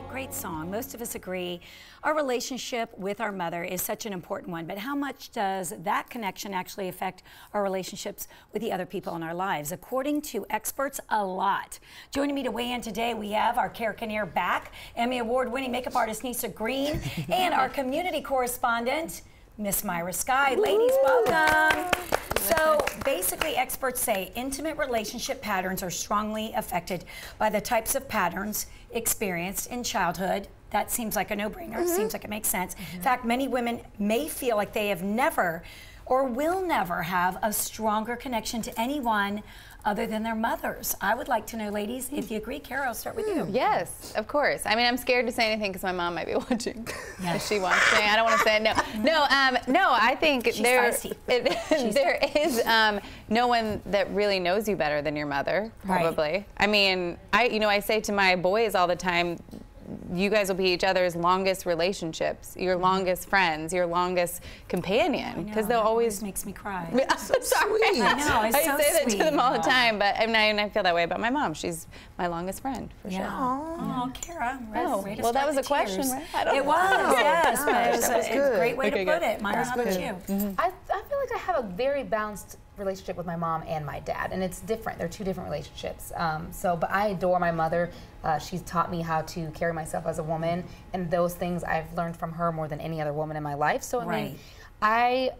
Great song. Most of us agree our relationship with our mother is such an important one, but how much does that connection actually affect our relationships with the other people in our lives? According to experts, a lot. Joining me to weigh in today, we have our Cara Kinnear back, Emmy Award-winning makeup artist Nisa Green, and our community correspondent, Miss Myra Skye. Ladies, welcome. So basically, experts say intimate relationship patterns are strongly affected by the types of patterns experienced in childhood. That seems like a no-brainer. Seems like it makes sense. In fact, many women may feel like they have never or will never have a stronger connection to anyone other than their mothers. I would like to know, ladies, if you agree. Cara, I'll start with you. Yes, of course. I mean, I'm scared to say anything because my mom might be watching. If she wants to. I don't want to say it. No, I think there is no one that really knows you better than your mother, probably. Right. I mean, I say to my boys all the time, you guys will be each other's longest relationships, your longest friends, your longest companion, because they'll always makes me cry. So sweet. I know. It's I say that to them all the time, but I feel that way about my mom. She's my longest friend for sure. Oh, Cara. Well, that was a question, right? I don't know. Was, yes, but it was a great way to put it. Myra, how about you? I feel like I have a very balanced relationship with my mom and my dad, and it's different. They're two different relationships. But I adore my mother. She's taught me how to carry myself as a woman, and those things I've learned from her more than any other woman in my life. So I mean, I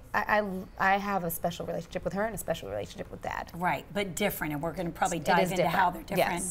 have a special relationship with her and a special relationship with Dad. Right, but different, and we're going to probably dive into how they're different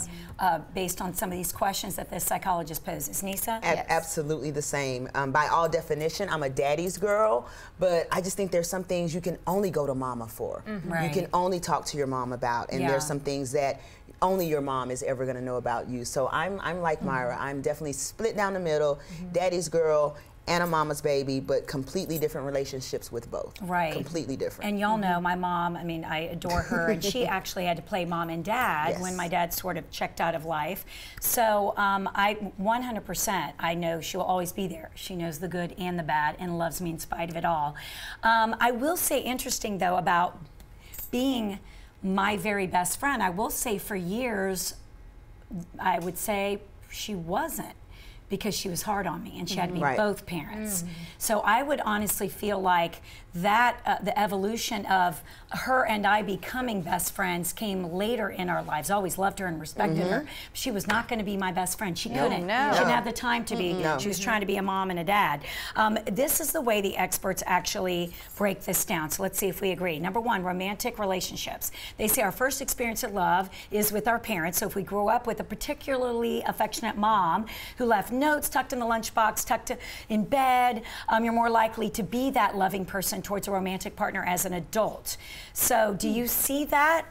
based on some of these questions that this psychologist poses. Nisa? Absolutely the same. By all definition, I'm a daddy's girl, but I just think there's some things you can only go to mama for. You can only talk to your mom about, and there's some things that only your mom is ever going to know about you. So I'm like Myra. I'm definitely split down the middle, daddy's girl and a mama's baby, but completely different relationships with both. Right. Completely different. And y'all know my mom, I mean, I adore her, and she actually had to play mom and dad when my dad sort of checked out of life. So I 100%, I know she will always be there. She knows the good and the bad and loves me in spite of it all. I will say, interesting though, about being my very best friend, I will say for years, I would say she wasn't, because she was hard on me and she had to be both parents. So I would honestly feel like that the evolution of her and I becoming best friends came later in our lives. I always loved her and respected her. She was not going to be my best friend. She couldn't. She didn't have the time to be. She was trying to be a mom and a dad. This is the way the experts actually break this down. So let's see if we agree. Number one, romantic relationships. They say our first experience of love is with our parents. So if we grow up with a particularly affectionate mom who left notes tucked in the lunchbox, tucked in bed, you're more likely to be that loving person towards a romantic partner as an adult. So do you see that?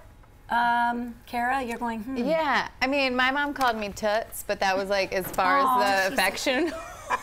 Cara, you're going, Yeah, I mean, my mom called me Toots, but that was like as far as the affection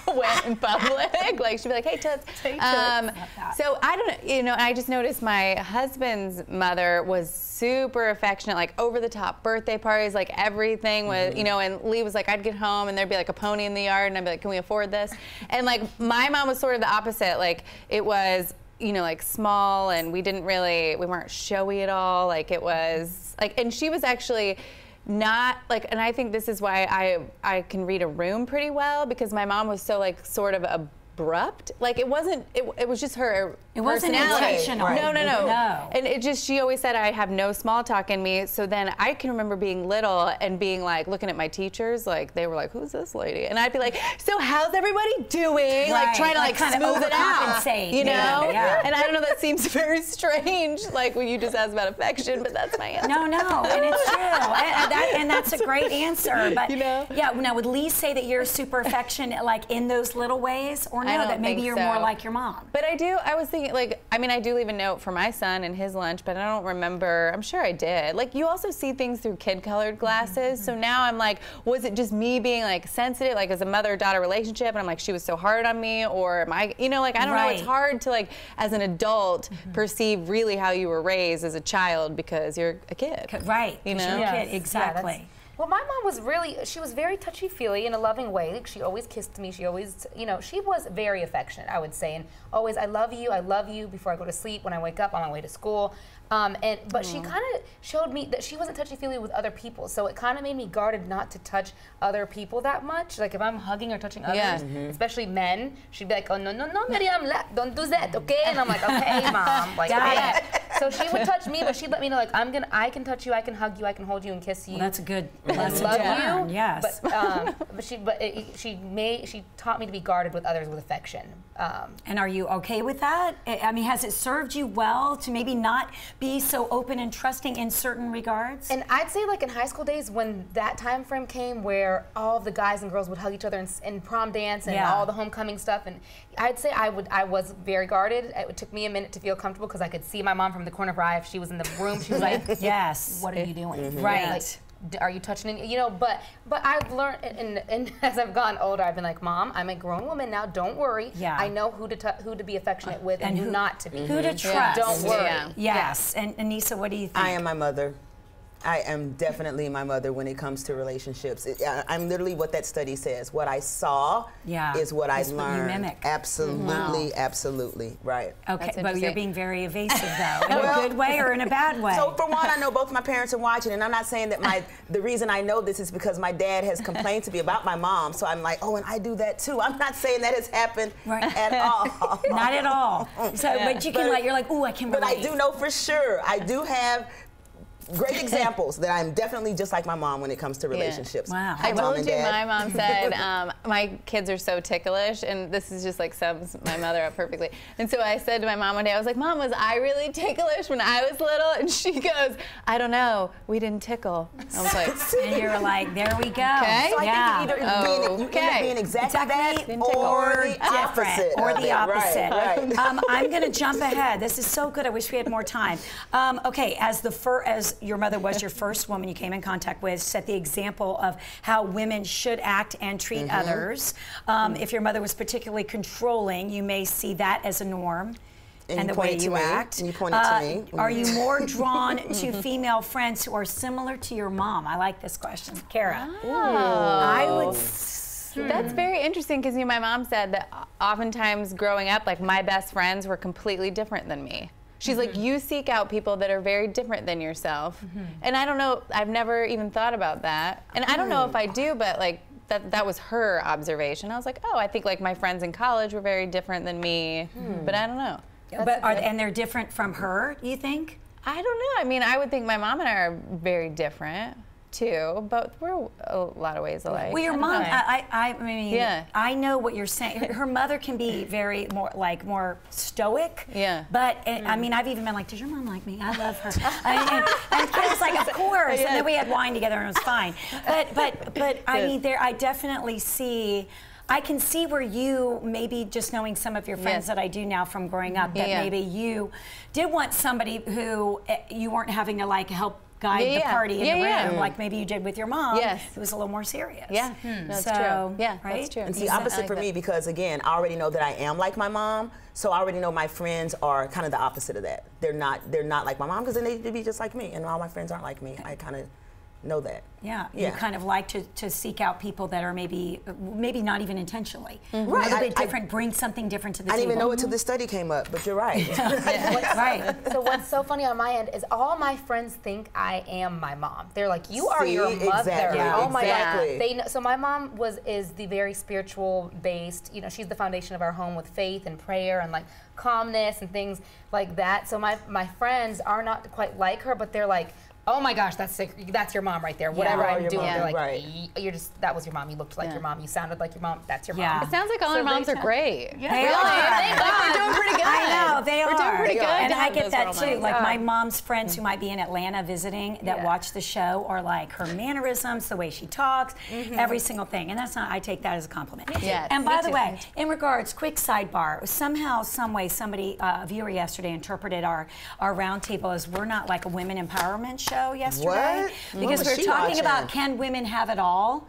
went in public. Like, she'd be like, hey, Toots. Hey, Toots. So I don't, I just noticed my husband's mother was super affectionate, like over the top birthday parties, like everything was, and Lee was like, I'd get home and there'd be like a pony in the yard and I'd be like, can we afford this? And like, my mom was sort of the opposite. Like, it was, like small, and we weren't showy at all. Like, it was like, and she was actually not like, and I think this is why I can read a room pretty well, because my mom was so like sort of abrupt. Like, it wasn't, it was just her wasn't intentional. No. And it just, she always said I have no small talk in me. So then I can remember being little and being like, looking at my teachers, like they were like, who's this lady? And I'd be like, so how's everybody doing? Like, trying to like kind of smooth it out, And I don't know, that seems very strange, like when you just asked about affection, but that's my answer. No, and it's true. And that's a great answer. But now would Lee say that you're super affectionate, like in those little ways, or no, that maybe you're more like your mom? But I was thinking, like, I mean, I do leave a note for my son and his lunch, but I don't remember. I'm sure I did. Like, you also see things through kid-colored glasses. So now I'm like, was it just me being like sensitive, like as a mother-daughter relationship, and I'm like, she was so hard on me, or am I, like, I don't know. It's hard to, like, as an adult, perceive really how you were raised as a child because you're a kid. Right. You're a kid. Exactly. Well, my mom was she was very touchy-feely in a loving way. Like, she always kissed me. She always, she was very affectionate, I would say. And always, I love you, before I go to sleep, when I wake up, on my way to school. But she kind of showed me that she wasn't touchy-feely with other people. So it kind of made me guarded not to touch other people that much. Like, if I'm hugging or touching others, especially men, she'd be like, oh, no, Miriam, don't do that, okay? And I'm like, okay, Mom. Like, yeah. So she would touch me, but she'd let me know, like, I can touch you, I can hug you, I can hold you and kiss you. Well, that's a good lesson to learn. Yes. But she taught me to be guarded with others with affection. And are you okay with that? I mean, has it served you well to maybe not be so open and trusting in certain regards? And I'd say, like, in high school days, when that time frame came where all of the guys and girls would hug each other in prom dance and all the homecoming stuff, and I'd say I was very guarded. It took me a minute to feel comfortable because I could see my mom from the corner of her eye. If she was in the room, she was like, yes. What are you doing? Right. Like, are you touching it? But I've learned, and as I've gotten older, I've been like, Mom, I'm a grown woman now. Don't worry. Yeah. I know who to be affectionate with and who not to be. Who to trust. Don't worry. Yes. And Anissa, what do you think? I am my mother. I am definitely my mother when it comes to relationships. I'm literally what that study says. What I saw is what I learned. You mimic. Absolutely, absolutely, right. Okay, but you're being very evasive, though, in a good way or in a bad way. So for one, I know both my parents are watching, and I'm not saying that the reason I know this is because my dad has complained to me about my mom, so I'm like, oh, and I do that too. I'm not saying that has happened at all. Not at all. So, but you can you're like, ooh, I can relate. But I do know for sure, I do have great examples that I'm definitely just like my mom when it comes to relationships. Wow. I told you my mom said my kids are so ticklish, and this is just like sums my mother up perfectly. And so I said to my mom one day, I was like, Mom, was I really ticklish when I was little? And she goes, I don't know, we didn't tickle. I was like, and you're like, there we go. Okay. So I think you end up being exactly that or the opposite. Or the opposite. Right. I'm going to jump ahead. This is so good. I wish we had more time. Okay, as your mother was your first woman you came in contact with, set the example of how women should act and treat others. If your mother was particularly controlling, you may see that as a norm. And the way you act. And you pointed to me. Are you more drawn to female friends who are similar to your mom? I like this question. Kara. I would. That's very interesting because my mom said that oftentimes growing up, like my best friends were completely different than me. She's like, you seek out people that are very different than yourself. And I don't know, I've never even thought about that. And I don't know if I do, but like that was her observation. I was like, oh, I think like my friends in college were very different than me, but I don't know. And they're different from her, you think? I don't know. I mean, I would think my mom and I are very different too, but we're a lot of ways alike. Well, your mom, I mean, I know what you're saying. Her mother can be very more stoic. Yeah. But I mean, I've even been like, does your mom like me? I love her. and Kara's like, of course. And then we had wine together and it was fine. But I mean, I definitely see. I can see where you, maybe just knowing some of your friends that I do now from growing up, that maybe you did want somebody who you weren't having to like help guide the party in the room, like maybe you did with your mom. Yes. It was a little more serious. Yeah, that's true. Yeah, right? That's true. And see, opposite for me because, again, I already know that I am like my mom, so I already know my friends are kind of the opposite of that. They're not like my mom because then they'd be just like me, and all my friends aren't like me. I kind of know that. Yeah, you kind of like to seek out people that are maybe not even intentionally. Right. A little bit different, bring something different to the table. I didn't even know it till this study came up, but you're right. Right. So what's so funny on my end is all my friends think I am my mom. They're like, you are your mother. Exactly. Oh my God. So my mom is the very spiritual based, she's the foundation of our home with faith and prayer and like calmness and things like that. So my friends are not quite like her, but they're like, oh my gosh, that's your mom right there. Whatever I'm doing, they're like, that was your mom. You looked like your mom. You sounded like your mom. That's your mom. It sounds like all our moms are great. Yeah. They are. Like we're doing pretty good. I know, they are. We're doing pretty good. And I get that too. Like my mom's friends who might be in Atlanta visiting that watch the show are like her mannerisms, the way she talks, every single thing. And that's not, I take that as a compliment. Yes. And by the way, in regards, quick sidebar, somehow, some way, somebody, a viewer yesterday interpreted our roundtable as we're not like a women empowerment show yesterday. What? Because we're talking about can women have it all?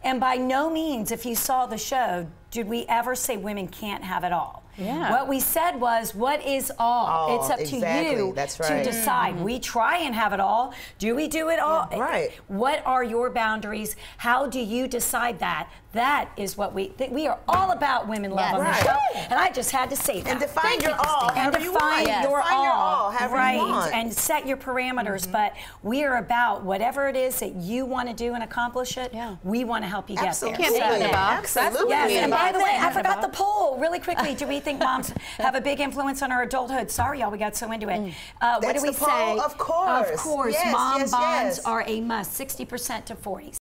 And by no means, if you saw the show, did we ever say women can't have it all. Yeah. What we said was, what is all? It's up to you to decide. We try and have it all. Do we do it all? Yeah, right. What are your boundaries? How do you decide that? That is what we are all about women love on the show. And I just had to say that. And define your all. And define your all. However you want. And set your parameters. But we are about whatever it is that you want to do and accomplish it, we want to help you get there. You can't put in a box. Absolutely. Yes, and by the way, I forgot the poll really quickly. Do we think moms have a big influence on our adulthood? Sorry, y'all, we got so into it. What do we say? Of course. Of course. Yes, Mom yes, bonds yes. are a must, 60% to 40%.